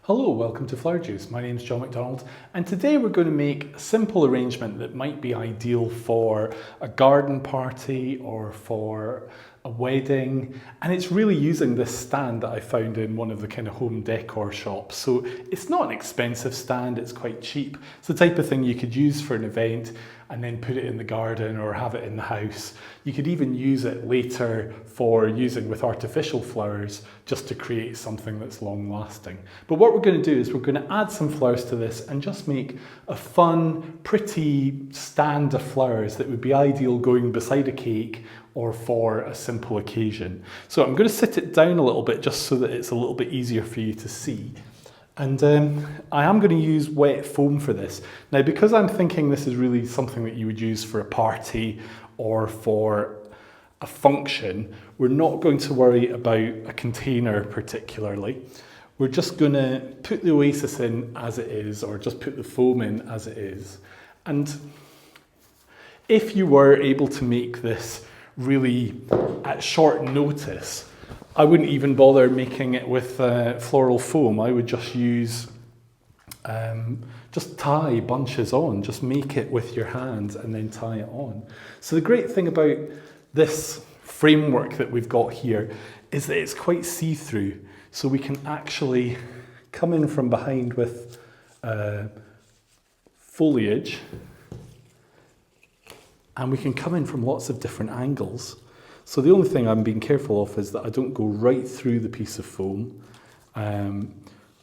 Hello, welcome to Flower Juice. My name's John McDonald, and today we're going to make a simple arrangement that might be ideal for a garden party or for a wedding. And it's really using this stand that I found in one of the kind of home decor shops. So it's not an expensive stand, it's quite cheap. It's the type of thing you could use for an event and then put it in the garden or have it in the house. You could even use it later for using with artificial flowers just to create something that's long lasting. But what we're going to do is we're going to add some flowers to this and just make a fun, pretty stand of flowers that would be ideal going beside a cake or for a simple occasion. So I'm going to sit it down a little bit just so that it's a little bit easier for you to see. And I am going to use wet foam for this. Now, because I'm thinking this is really something that you would use for a party or for a function, we're not going to worry about a container particularly. We're just going to put the Oasis in as it is, or just put the foam in as it is. And if you were able to make this really at short notice, I wouldn't even bother making it with floral foam. I would just use, just tie bunches on, just make it with your hands and then tie it on. So the great thing about this framework that we've got here is that it's quite see-through. So we can actually come in from behind with foliage, and we can come in from lots of different angles. So the only thing I'm being careful of is that I don't go right through the piece of foam.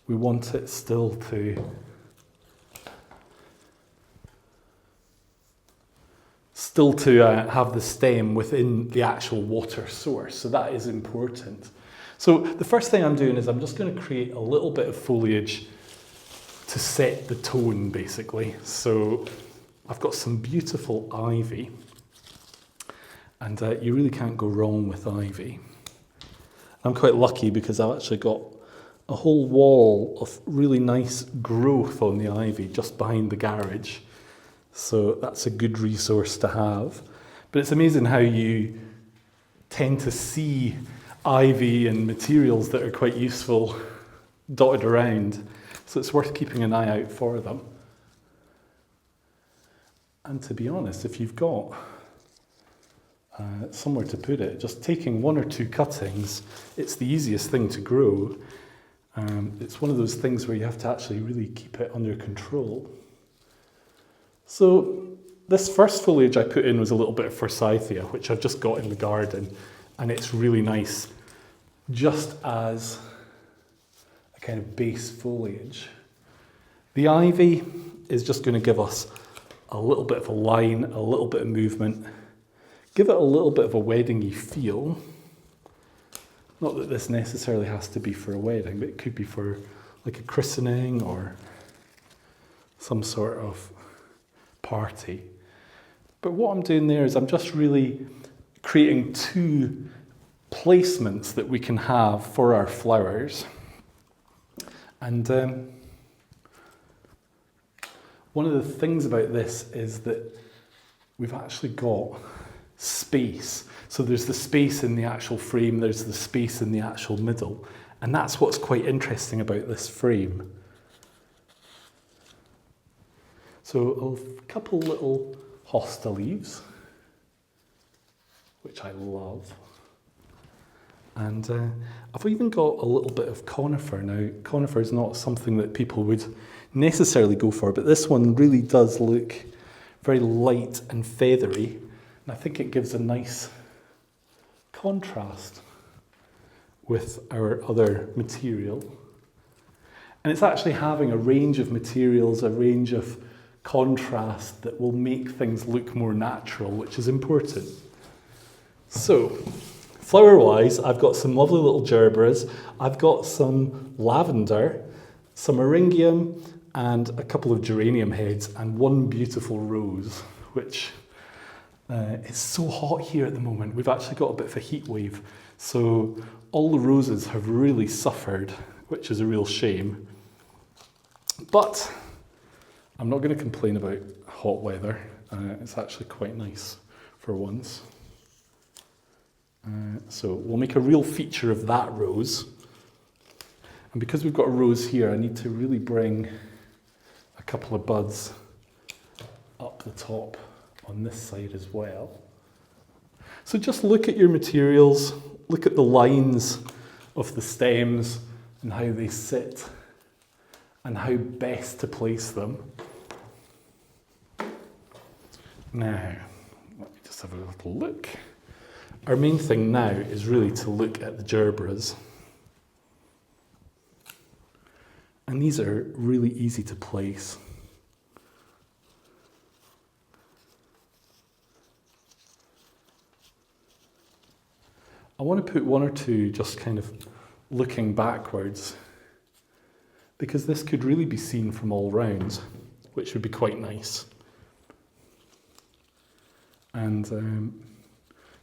We want it still to have the stem within the actual water source. So that is important. So the first thing I'm doing is I'm just going to create a little bit of foliage to set the tone, basically. So I've got some beautiful ivy. And you really can't go wrong with ivy. I'm quite lucky because I've actually got a whole wall of really nice growth on the ivy just behind the garage. So that's a good resource to have. But it's amazing how you tend to see ivy and materials that are quite useful dotted around. So it's worth keeping an eye out for them. And to be honest, if you've got somewhere to put it, just taking one or two cuttings, it's the easiest thing to grow. It's one of those things where you have to actually really keep it under control. So this first foliage I put in was a little bit of forsythia, which I've just got in the garden, and it's really nice just as a kind of base foliage. The ivy is just going to give us a little bit of a line, a little bit of movement. Give it a little bit of a wedding-y feel. Not that this necessarily has to be for a wedding, but it could be for like a christening or some sort of party. But what I'm doing there is I'm just really creating two placements that we can have for our flowers. And one of the things about this is that we've actually got space. So there's the space in the actual frame, there's the space in the actual middle, and that's what's quite interesting about this frame. So a couple little hosta leaves, which I love. And I've even got a little bit of conifer. Now, conifer is not something that people would necessarily go for, but this one really does look very light and feathery. And I think it gives a nice contrast with our other material. And it's actually having a range of materials, a range of contrast that will make things look more natural, which is important. So, flower-wise, I've got some lovely little gerberas. I've got some lavender, some eryngium, and a couple of geranium heads, and one beautiful rose, which it's so hot here at the moment. We've actually got a bit of a heat wave. So all the roses have really suffered, which is a real shame. But I'm not going to complain about hot weather. It's actually quite nice for once. So we'll make a real feature of that rose. And because we've got a rose here, I need to really bring a couple of buds up the top on this side as well. So just look at your materials, look at the lines of the stems and how they sit and how best to place them. Now, let me just have a little look. Our main thing now is really to look at the gerberas. And these are really easy to place. I want to put one or two just kind of looking backwards, because this could really be seen from all round, which would be quite nice. And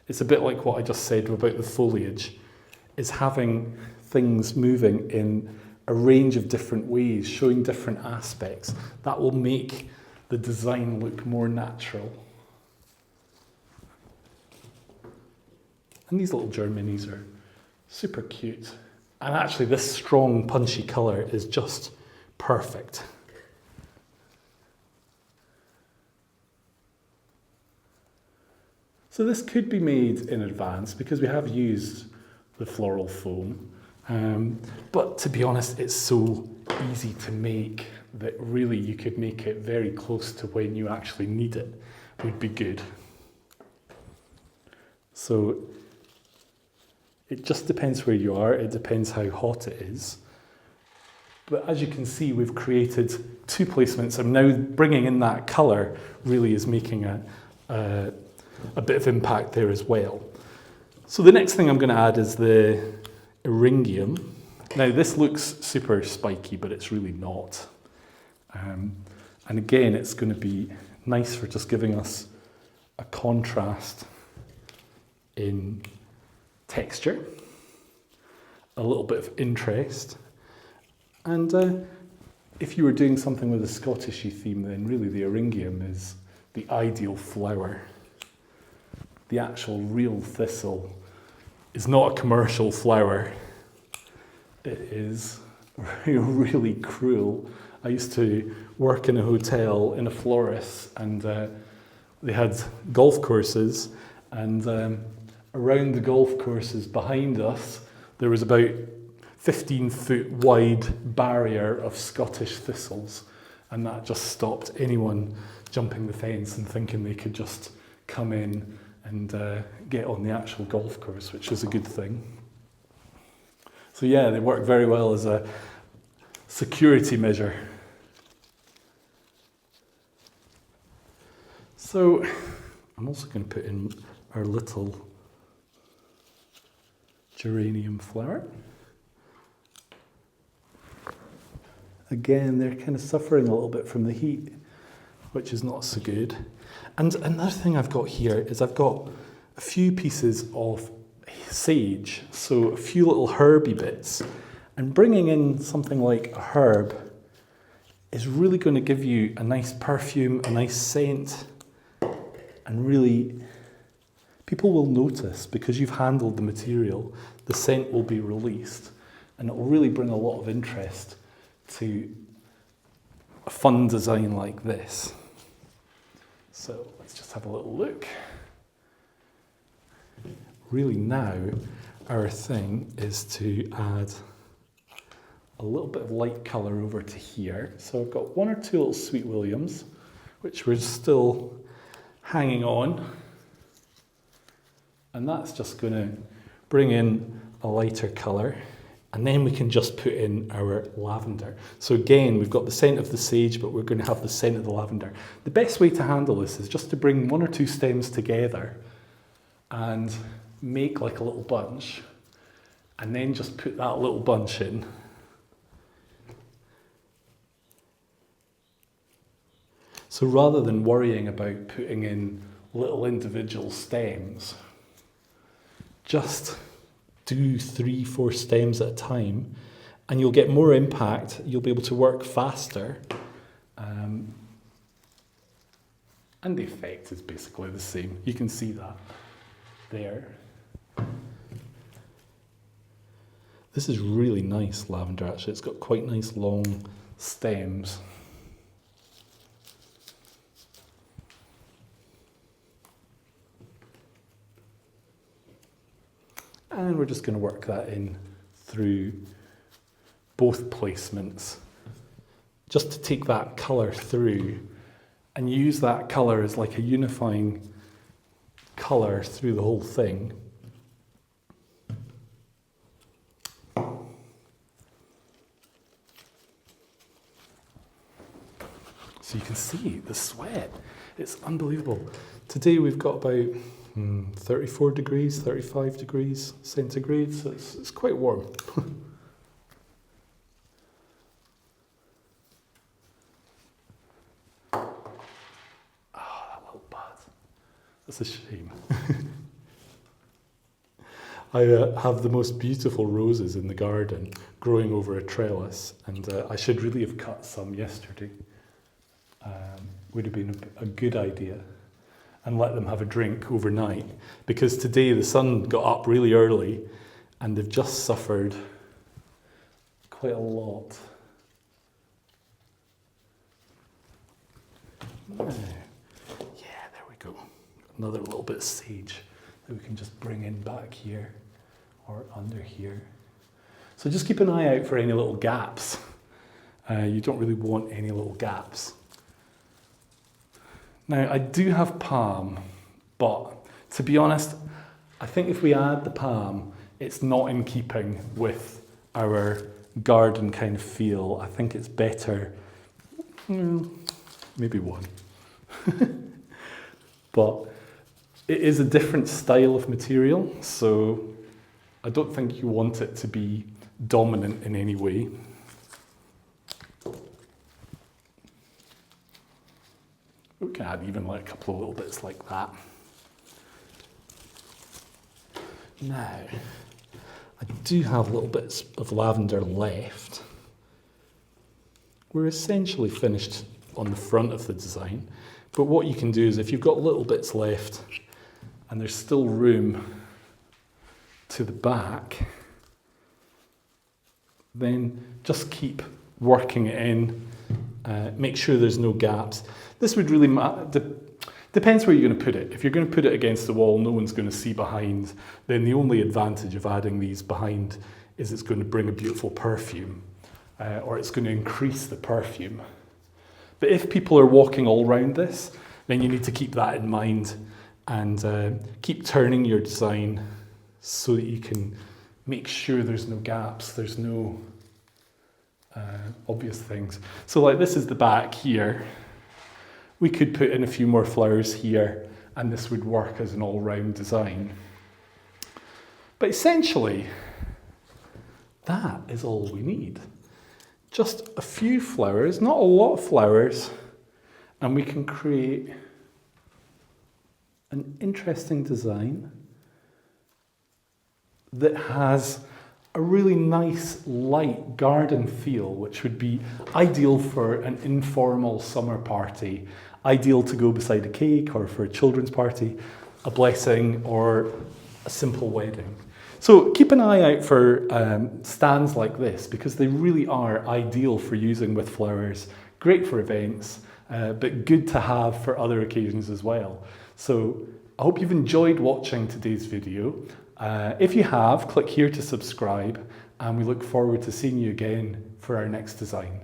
it's a bit like what I just said about the foliage, is having things moving in a range of different ways, showing different aspects. That will make the design look more natural. And these little germinis are super cute. And actually this strong punchy colour is just perfect. So this could be made in advance because we have used the floral foam. But to be honest, it's so easy to make that really you could make it very close to when you actually need it would be good. So it just depends where you are, it depends how hot it is. But as you can see, we've created two placements, and now bringing in that colour really is making a bit of impact there as well. So the next thing I'm going to add is the eryngium. Now this looks super spiky, but it's really not. And again, it's going to be nice for just giving us a contrast in texture, a little bit of interest. And if you were doing something with a Scottishy theme, then really the eryngium is the ideal flower. The actual real thistle is not a commercial flower. It is really cruel. I used to work in a hotel in a florist, and they had golf courses, and around the golf courses behind us there was about 15-foot wide barrier of Scottish thistles, and that just stopped anyone jumping the fence and thinking they could just come in and get on the actual golf course, which is a good thing. So yeah, they work very well as a security measure. So I'm also going to put in our little geranium flower. Again, they're kind of suffering a little bit from the heat, which is not so good. And another thing I've got here is I've got a few pieces of sage, so a few little herby bits. And bringing in something like a herb is really going to give you a nice perfume, a nice scent, and really people will notice because you've handled the material, the scent will be released, and it will really bring a lot of interest to a fun design like this. So let's just have a little look. Really now, our thing is to add a little bit of light colour over to here. So I've got one or two little Sweet Williams, which we're still hanging on. And that's just going to bring in a lighter colour. And then we can just put in our lavender. So again, we've got the scent of the sage, but we're going to have the scent of the lavender. The best way to handle this is just to bring one or two stems together and make like a little bunch, and then just put that little bunch in. So rather than worrying about putting in little individual stems, just do 3-4 stems at a time, and you'll get more impact, you'll be able to work faster, and the effect is basically the same. You can see that there. This is really nice lavender actually. It's got quite nice long stems. And we're just going to work that in through both placements, just to take that colour through and use that colour as like a unifying colour through the whole thing. So you can see the sweat, it's unbelievable. Today we've got about 34 degrees, 35 degrees centigrade, so it's quite warm. That little bud. That's a shame. I have the most beautiful roses in the garden growing over a trellis, and I should really have cut some yesterday. Would have been a good idea, and let them have a drink overnight, because today the sun got up really early and they've just suffered quite a lot. Now, yeah, there we go. Another little bit of sage that we can just bring in back here or under here. So just keep an eye out for any little gaps. You don't really want any little gaps. Now, I do have palm, but to be honest, I think if we add the palm, it's not in keeping with our garden kind of feel. I think it's better, maybe one. But it is a different style of material, so I don't think you want it to be dominant in any way. We can add even like a couple of little bits like that. Now, I do have little bits of lavender left. We're essentially finished on the front of the design, but what you can do is if you've got little bits left and there's still room to the back, then just keep working it in. Make sure there's no gaps. This would really depends where you're going to put it. If you're going to put it against the wall, no one's going to see behind, then the only advantage of adding these behind is it's going to bring a beautiful perfume, or it's going to increase the perfume. But if people are walking all around this, then you need to keep that in mind and keep turning your design so that you can make sure there's no gaps, there's no obvious things. So like this is the back here. We could put in a few more flowers here and this would work as an all-round design. But essentially, that is all we need. Just a few flowers, not a lot of flowers, and we can create an interesting design that has a really nice light garden feel, which would be ideal for an informal summer party, ideal to go beside a cake or for a children's party, a blessing or a simple wedding. So keep an eye out for stands like this because they really are ideal for using with flowers, great for events, but good to have for other occasions as well. So I hope you've enjoyed watching today's video. If you have, click here to subscribe, and we look forward to seeing you again for our next design.